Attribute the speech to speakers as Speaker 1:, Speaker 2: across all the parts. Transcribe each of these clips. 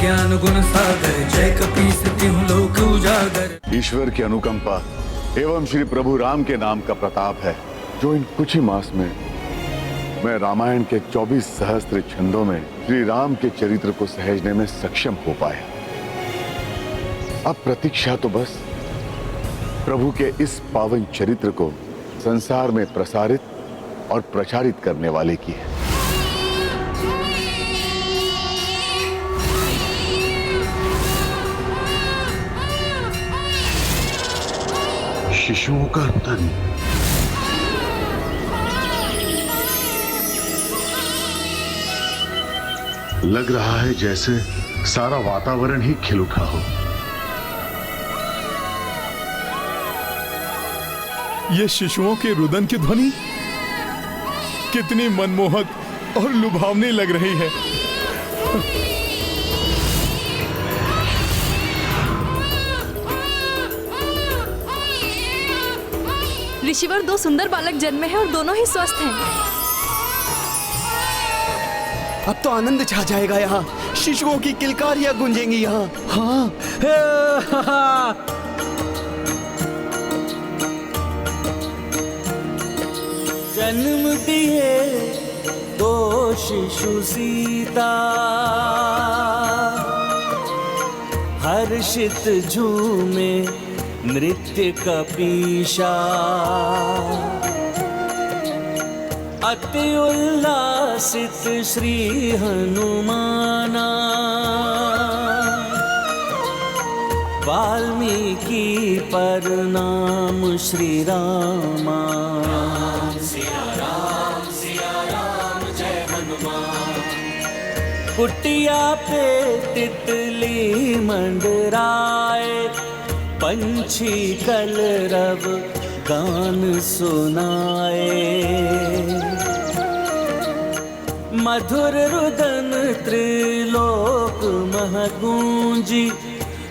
Speaker 1: ज्ञान गुण सागर, जय कपीस तिहुँ लोक उजागर।
Speaker 2: ईश्वर की अनुकंपा एवं श्री प्रभु राम के नाम का प्रताप है, जो इन कुछ ही मास में मैं रामायण के 24 सहस्त्र छंदों में श्री राम के चरित्र को सहेजने में सक्षम हो पाया। अब प्रतीक्षा तो बस प्रभु के इस पावन चरित्र को संसार में प्रसारित और प्रचारित करने वाले की है। शिशुओं का तन लग रहा है जैसे सारा वातावरण ही खिल उठा हो।
Speaker 3: ये शिशुओं के रुदन की ध्वनि कितनी मनमोहक और लुभावनी लग रही है।
Speaker 4: ऋषिवर, 2 सुंदर बालक जन्मे हैं और दोनों ही स्वस्थ हैं।
Speaker 5: अब तो आनंद छा जाएगा यहाँ। शिशुओं की किलकारियां गूंजेंगी यहाँ। हाँ।
Speaker 6: जन्म दिए 2 शिशु सीता, हर्षित झूमे नृत्य कपीशा। अति उल्लासित श्री हनुमाना, वाल्मीकि पर नाम श्री रामा। सिया राम जय हनुमान। कुटिया पे तितली मंडराए, पंछी कलरव गान सुनाए। मधुर रुदन त्रिलोक महगूंजी,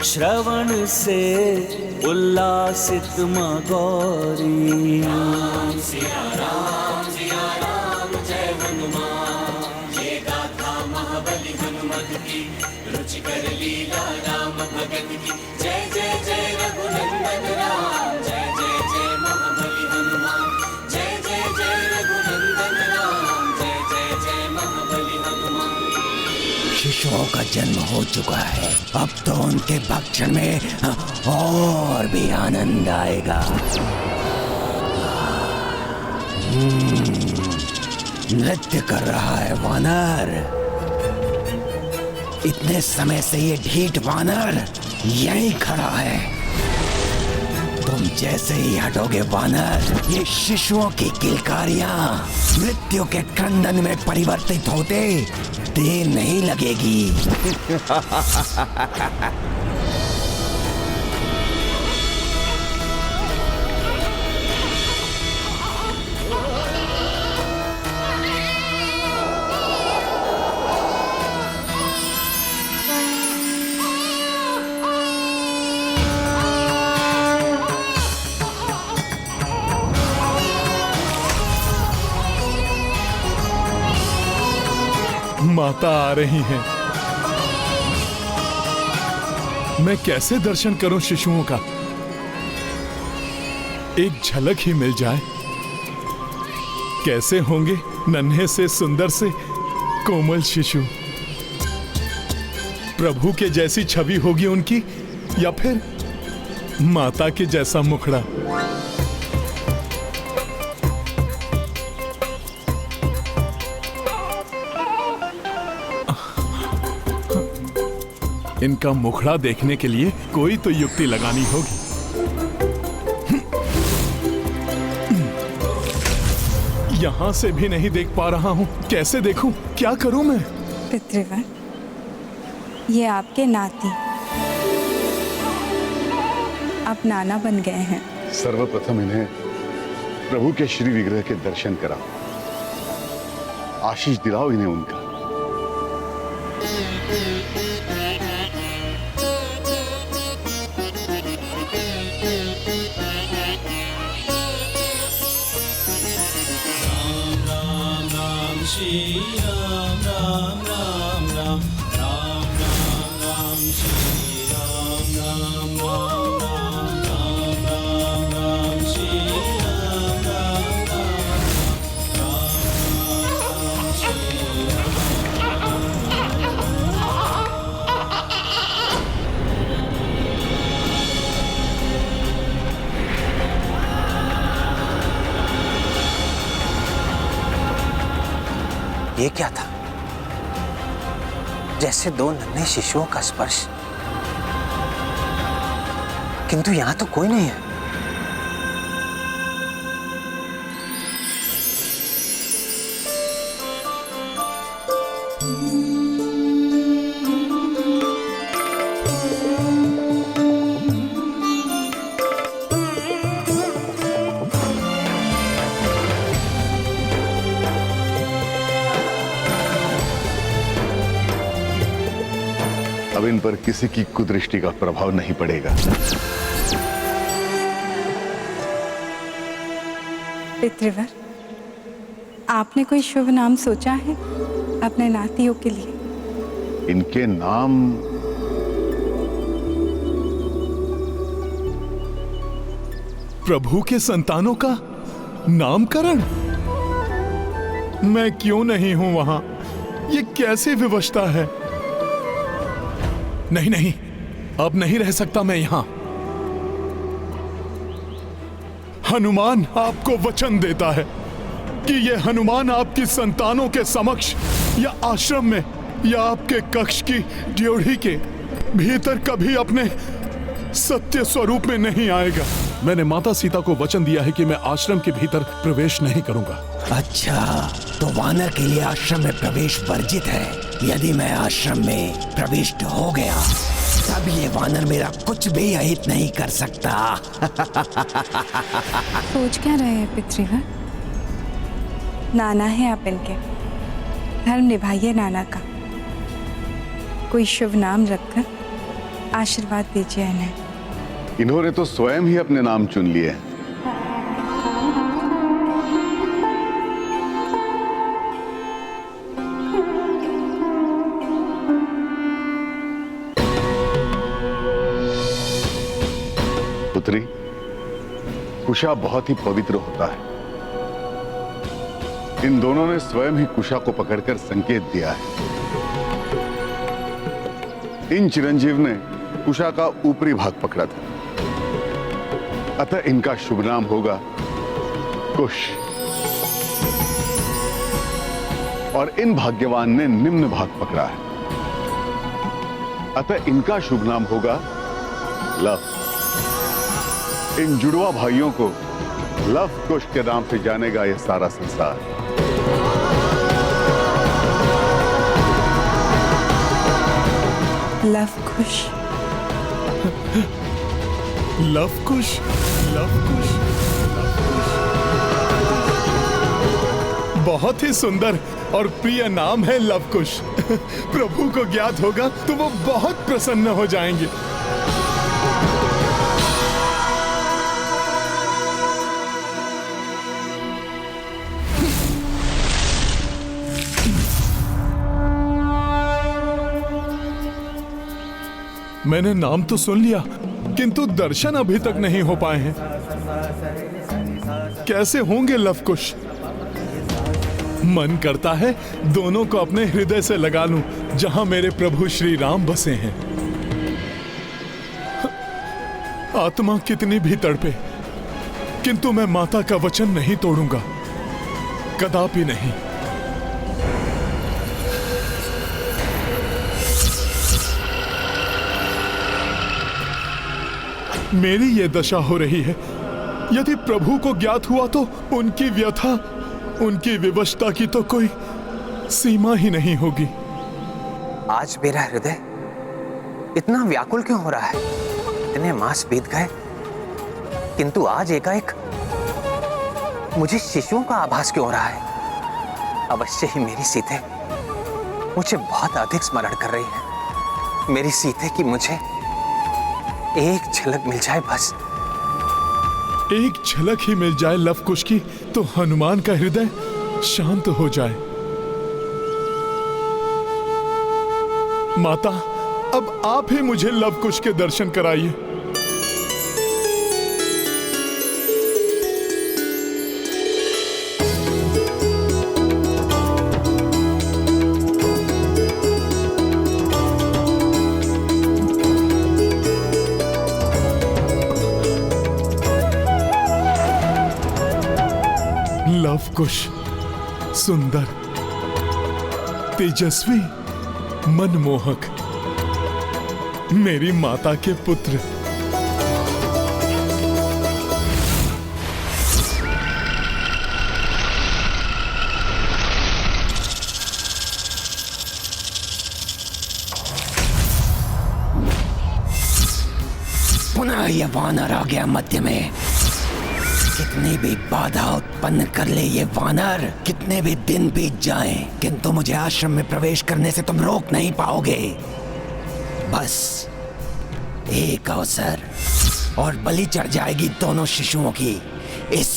Speaker 6: श्रवण से उल्लासित मां गौरी। सिया राम जय हनुमान। ये गाथा महाबली हनुमत की, रुचिकर लीला राम भगत की। जय जय जय रघुनंदन राम, जय जय जय महाबली हनुमान। जय जय जय रघुनंदन राम, जय जय जय महाबली हनुमान।
Speaker 5: शिशुओं का जन्म हो चुका है, अब तो उनके भक्षण में और भी आनंद आएगा। नृत्य कर रहा है वानर। इतने समय से ये ढीठ वानर यहीं खड़ा है। तुम जैसे ही हटोगे वानर, ये शिशुओं की किलकारियां मृत्यु के क्रंदन में परिवर्तित होते देर नहीं लगेगी।
Speaker 3: माता आ रही हैं। मैं कैसे दर्शन करूं शिशुओं का? एक झलक ही मिल जाए। कैसे होंगे नन्हे से सुंदर से कोमल शिशु? प्रभु के जैसी छवि होगी उनकी, या फिर माता के जैसा मुखड़ा? इनका मुखड़ा देखने के लिए कोई तो युक्ति लगानी होगी। यहां से भी नहीं देख पा रहा हूं, कैसे देखूं? क्या करूं मैं?
Speaker 7: पितृवर, ये आपके नाती अब नाना बन गए हैं।
Speaker 2: सर्वप्रथम इन्हें प्रभु के श्री विग्रह के दर्शन कराओ, आशीष दिलाओ इन्हें उनका।
Speaker 6: श्री राम राम राम राम राम राम
Speaker 8: ये क्या था? जैसे दो नन्हे शिशुओं का स्पर्श, किंतु यहां तो कोई नहीं है।
Speaker 2: अब इन पर किसी की कुदृष्टि का प्रभाव नहीं पड़ेगा।
Speaker 7: पितृवर, आपने कोई शुभ नाम सोचा है अपने नातियों के लिए?
Speaker 2: इनके नाम
Speaker 3: प्रभु के संतानों का नामकरण? मैं क्यों नहीं हूं वहां? ये कैसे विवशता है? नहीं नहीं, अब नहीं रह सकता मैं यहां। हनुमान आपको वचन देता है कि यह हनुमान आपकी संतानों के समक्ष या आश्रम में या आपके कक्ष की ड्योढ़ी के भीतर कभी अपने सत्य स्वरूप में नहीं आएगा। मैंने माता सीता को वचन दिया है कि मैं आश्रम के भीतर प्रवेश नहीं करूंगा।
Speaker 5: अच्छा, तो वानर के लिए आश्रम में प्रवेश वर्जित है। यदि मैं आश्रम में प्रविष्ट हो गया तब ये वानर मेरा कुछ भी अहित नहीं कर सकता।
Speaker 7: सोच क्या रहे हैं पितृवर? नाना है आप इनके, धर्म निभाइए नाना का। कोई शुभ नाम रखकर आशीर्वाद दीजिए इन्हें।
Speaker 2: इन्होंने तो स्वयं ही अपने नाम चुन लिए हैं। पुत्री, कुशा बहुत ही पवित्र होता है। इन दोनों ने स्वयं ही कुशा को पकड़कर संकेत दिया है। इन चिरंजीव ने कुशा का ऊपरी भाग पकड़ा था, अतः इनका शुभ नाम होगा कुश। और इन भाग्यवान ने निम्न भाग पकड़ा है, अतः इनका शुभ नाम होगा लव। इन जुड़वा भाइयों को लव कुश के नाम से जानेगा यह सारा संसार।
Speaker 7: लव कुश।
Speaker 3: लव कुश, लव कुश, बहुत ही सुंदर और प्रिय नाम है लव कुश। प्रभु को ज्ञात होगा तो वो बहुत प्रसन्न हो जाएंगे। मैंने नाम तो सुन लिया, किंतु दर्शन अभी तक नहीं हो पाए हैं। कैसे होंगे लवकुश? मन करता है दोनों को अपने हृदय से लगा लूं, जहां मेरे प्रभु श्री राम बसे हैं। आत्मा कितनी भी तड़पे, किंतु मैं माता का वचन नहीं तोड़ूंगा, कदापि नहीं। मेरी ये दशा हो रही है, यदि प्रभु को ज्ञात हुआ तो उनकी व्यथा, उनकी विवशता की तो कोई सीमा ही नहीं होगी।
Speaker 8: आज मेरा हृदय इतना व्याकुल क्यों हो रहा है? इतने मास बीत गए, किंतु आज एकाएक मुझे शिशुओं का आभास क्यों हो रहा है? अवश्य ही मेरी सीते मुझे बहुत अधिक स्मरण कर रही है। मेरी सीते की मुझे एक झलक मिल जाए, बस
Speaker 3: एक झलक ही मिल जाए लवकुश की, तो हनुमान का हृदय शांत हो जाए। माता, अब आप ही मुझे लव कुश के दर्शन कराइए। लव कुश सुंदर, तेजस्वी, मनमोहक, मेरी माता के पुत्र।
Speaker 5: पुनः ये वानर आ गया मध्य में। कितनी भी बाधा उत्पन्न कर ले ये वानर, कितने भी दिन बीत जाएं, किंतु मुझे आश्रम में प्रवेश करने से तुम रोक नहीं पाओगे। बस एक अवसर और बलि चढ़ जाएगी दोनों शिशुओं की इस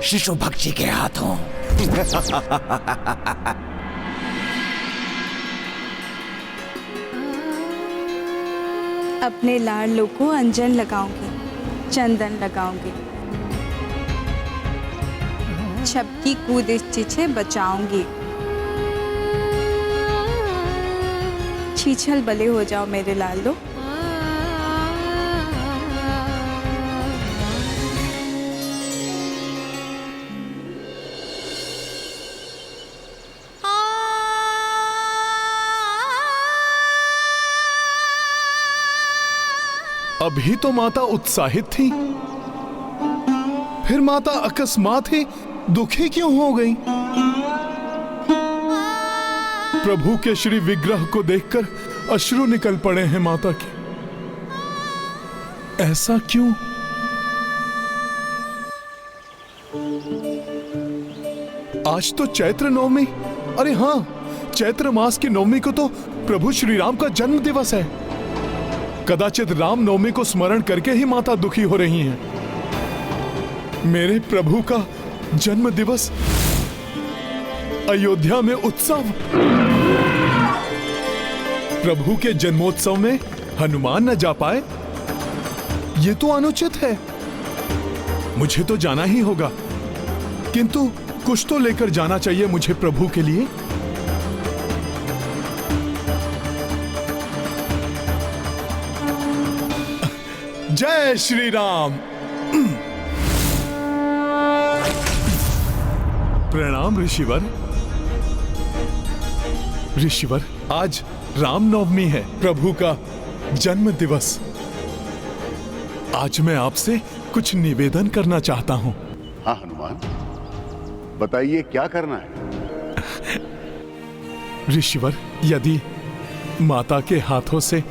Speaker 5: शिशु भक्षी के हाथों।
Speaker 7: अपने लाडलों को अंजन लगाऊंगी, चंदन लगाऊंगी, छपकी कूदिश से बचाऊंगी। छीछल भले हो जाओ मेरे लालो।
Speaker 3: अभी तो माता उत्साहित थी, फिर माता अकस्मात ही दुखी क्यों हो गई? प्रभु के श्री विग्रह को देखकर अश्रु निकल पड़े हैं माता के। ऐसा क्यों? आज तो चैत्र नवमी। अरे हाँ, चैत्र मास की नवमी को तो प्रभु श्री राम का जन्म दिवस है। कदाचित राम नवमी को स्मरण करके ही माता दुखी हो रही हैं। मेरे प्रभु का जन्म दिवस, अयोध्या में उत्सव। प्रभु के जन्मोत्सव में हनुमान न जा पाए, ये तो अनुचित है। मुझे तो जाना ही होगा, किंतु कुछ तो लेकर जाना चाहिए मुझे प्रभु के लिए। जय श्री राम। प्रणाम ऋषिवर। ऋषिवर, आज रामनवमी है, प्रभु का जन्म दिवस। आज मैं आपसे कुछ निवेदन करना चाहता हूं।
Speaker 2: हाँ हनुमान, बताइए क्या करना है?
Speaker 3: ऋषिवर, यदि माता के हाथों से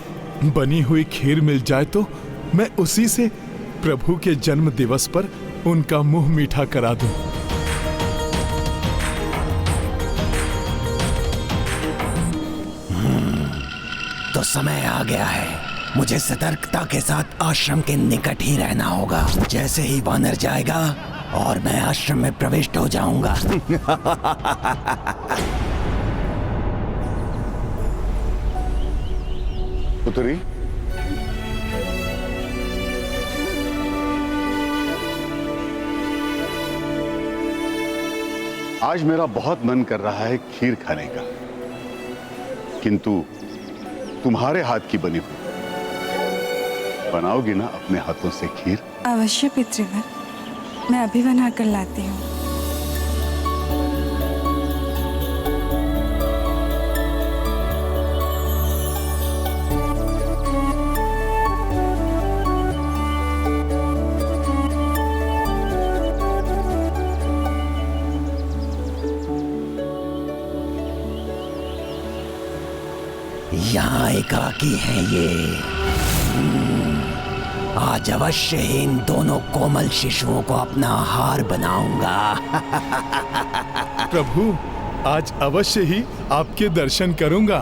Speaker 3: बनी हुई खीर मिल जाए तो मैं उसी से प्रभु के जन्म दिवस पर उनका मुंह मीठा करा दूं।
Speaker 5: तो समय आ गया है। मुझे सतर्कता के साथ आश्रम के निकट ही रहना होगा। जैसे ही वानर जाएगा और मैं आश्रम में प्रविष्ट हो जाऊंगा।
Speaker 2: पुत्री, आज मेरा बहुत मन कर रहा है खीर खाने का, किंतु तुम्हारे हाथ की बनी हुई बनाओगी ना अपने हाथों से खीर?
Speaker 7: अवश्य पितृवर, मैं अभी बना कर लाती हूँ।
Speaker 5: यहाँ एकाकी हैं ये। आज अवश्य ही इन दोनों कोमल शिशुओं को अपना आहार बनाऊंगा।
Speaker 3: प्रभु, आज अवश्य ही आपके दर्शन करूंगा।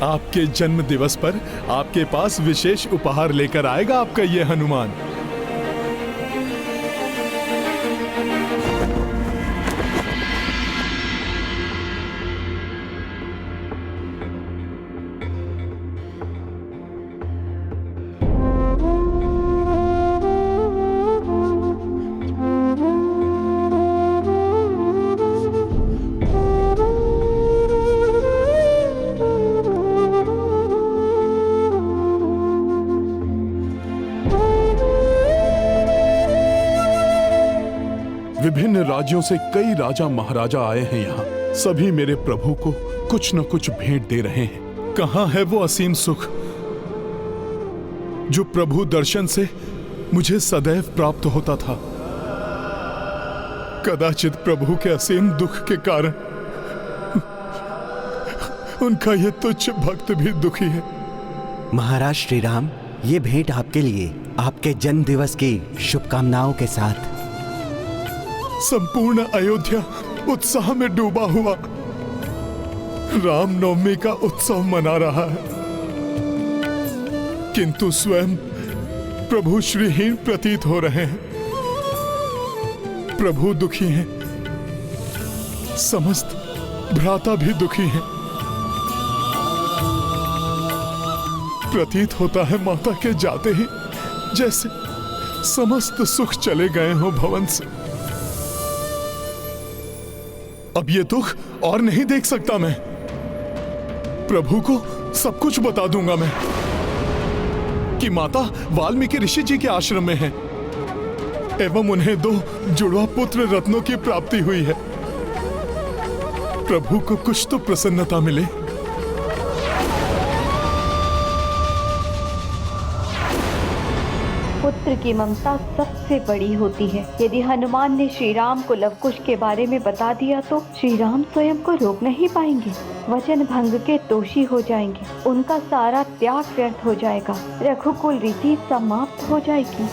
Speaker 3: आपके जन्म दिवस पर आपके पास विशेष उपहार लेकर आएगा आपका ये हनुमान। राज्यों से कई राजा महाराजा आए हैं यहाँ। सभी मेरे प्रभु को कुछ न कुछ भेंट दे रहे हैं। कहाँ है वो असीम सुख जो प्रभु दर्शन से मुझे सदैव प्राप्त होता था? कदाचित प्रभु के असीम दुख के कारण उनका ये तुच्छ भक्त भी दुखी है।
Speaker 5: महाराज श्री राम, ये भेंट आपके लिए, आपके जन्म दिवस की शुभकामनाओं के साथ।
Speaker 3: संपूर्ण अयोध्या उत्साह में डूबा हुआ रामनवमी का उत्सव मना रहा है, किंतु स्वयं प्रभु श्रीहीन प्रतीत हो रहे हैं। प्रभु दुखी हैं, समस्त भ्राता भी दुखी हैं। प्रतीत होता है माता के जाते ही जैसे समस्त सुख चले गए हो भवन से। अब ये दुख और नहीं देख सकता मैं। प्रभु को सब कुछ बता दूंगा मैं कि माता वाल्मीकि ऋषि जी के आश्रम में है एवं उन्हें 2 जुड़वा पुत्र रत्नों की प्राप्ति हुई है। प्रभु को कुछ तो प्रसन्नता मिले।
Speaker 9: पुत्र की ममता सबसे बड़ी होती है। यदि हनुमान ने श्री राम को लवकुश के बारे में बता दिया तो श्री राम स्वयं को रोक नहीं पाएंगे, वचन भंग के दोषी हो जाएंगे, उनका सारा त्याग व्यर्थ हो जाएगा, रघुकुल रीति समाप्त हो जाएगी।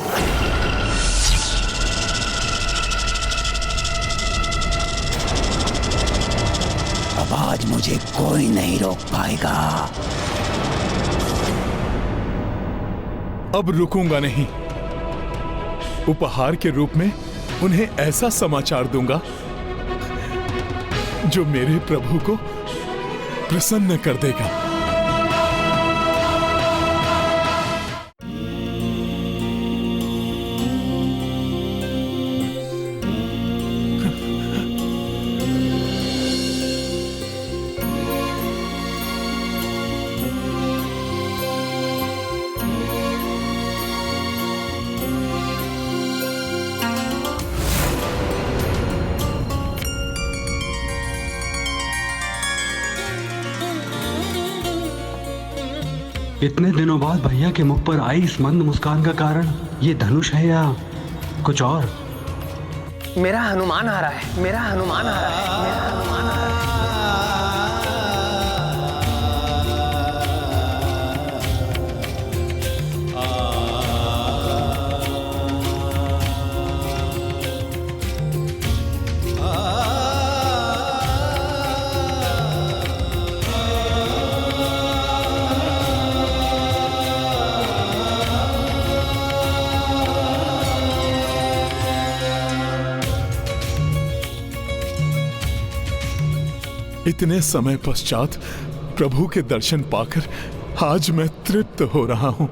Speaker 5: अब आज मुझे कोई नहीं रोक पाएगा।
Speaker 3: अब रुकूंगा नहीं। उपहार के रूप में उन्हें ऐसा समाचार दूंगा जो मेरे प्रभु को प्रसन्न कर देगा।
Speaker 10: इतने दिनों बाद भैया के मुख पर आई इस मंद मुस्कान का कारण ये धनुष है या कुछ और?
Speaker 8: मेरा हनुमान आ रहा है, मेरा हनुमान आ रहा है, मेरा हनुमान आ रहा है।
Speaker 3: इतने समय पश्चात प्रभु के दर्शन पाकर आज मैं तृप्त हो रहा हूं।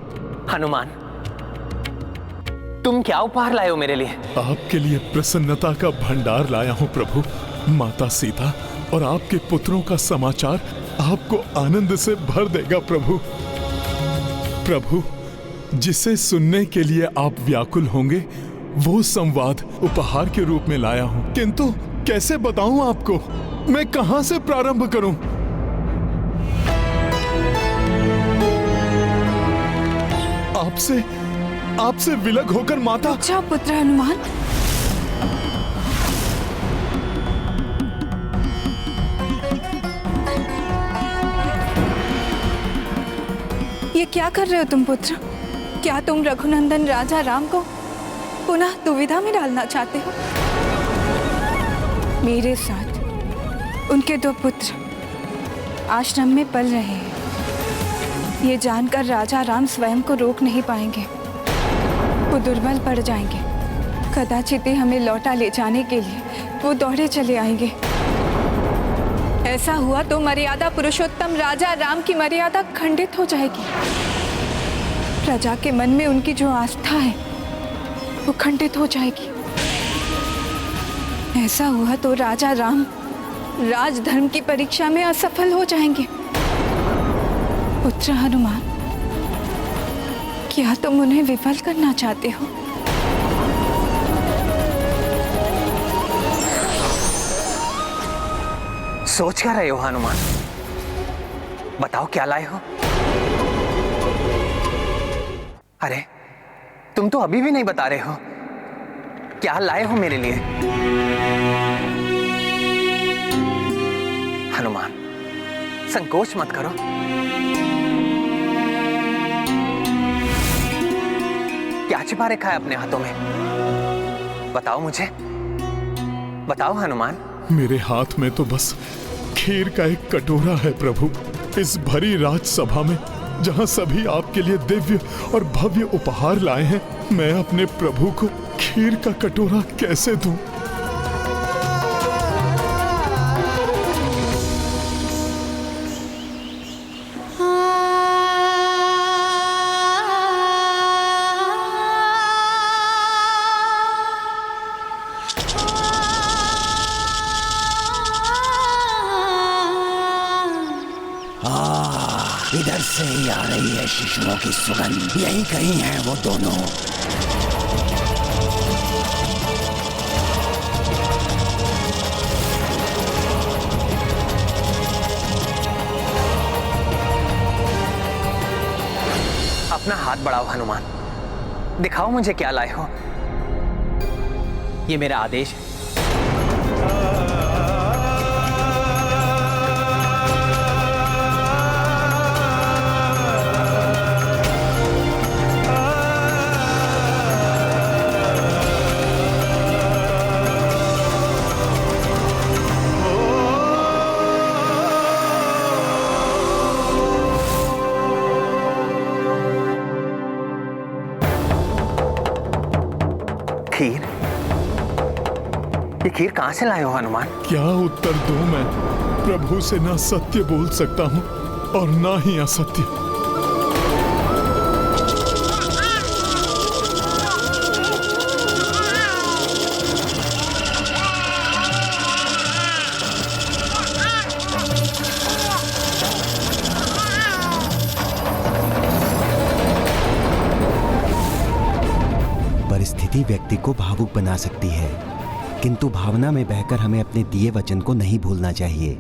Speaker 8: हनुमान, तुम क्या उपहार लाए हो मेरे लिए?
Speaker 3: आपके लिए प्रसन्नता का भंडार लाया हूं प्रभु। माता सीता और आपके पुत्रों का समाचार आपको आनंद से भर देगा प्रभु। प्रभु, जिसे सुनने के लिए आप व्याकुल होंगे वो संवाद उपहार के रूप में लाया हूं, किंतु कैसे बताऊं आपको? मैं कहां से प्रारंभ करूं? आपसे विलग होकर माता।
Speaker 7: अच्छा पुत्र हनुमान, ये क्या कर रहे हो तुम पुत्र? क्या तुम रघुनंदन राजा राम को पुनः दुविधा में डालना चाहते हो? मेरे साथ उनके 2 पुत्र आश्रम में पल रहे हैं। ये जानकर राजा राम स्वयं को रोक नहीं पाएंगे, वो दुर्बल पड़ जाएंगे। कदाचित ही हमें लौटा ले जाने के लिए वो दौड़े चले आएंगे। ऐसा हुआ तो मर्यादा पुरुषोत्तम राजा राम की मर्यादा खंडित हो जाएगी। प्रजा के मन में उनकी जो आस्था है वो खंडित हो जाएगी। ऐसा हुआ तो राजा राम राजधर्म की परीक्षा में असफल हो जाएंगे। पुत्र हनुमान, क्या तुम उन्हें विफल करना चाहते हो?
Speaker 8: सोच क्या रहे हो हनुमान? बताओ क्या लाए हो? अरे तुम तो अभी भी नहीं बता रहे हो क्या लाए हो मेरे लिए। हनुमान, संकोच मत करो। क्या छिपा रखा है अपने हाथों में? बताओ मुझे, बताओ हनुमान।
Speaker 3: मेरे हाथ में तो बस खीर का एक कटोरा है प्रभु। इस भरी राजसभा में जहां सभी आपके लिए दिव्य और भव्य उपहार लाए हैं, मैं अपने प्रभु को खीर का कटोरा कैसे दूं?
Speaker 5: इधर से ही आ रही है शिशुओं की सुगंध। यही कहीं हैं वो दोनों।
Speaker 8: अपना हाथ बढ़ाओ हनुमान, दिखाओ मुझे क्या लाए हो। ये मेरा आदेश है। खीर? ये खीर कहां से लाए हो हनुमान?
Speaker 3: क्या उत्तर दूं मैं? प्रभु से ना सत्य बोल सकता हूं और ना ही असत्य।
Speaker 5: परिस्थिति व्यक्ति को भावुक बना सकती है, किंतु भावना में बहकर हमें अपने दिए वचन को नहीं भूलना चाहिए।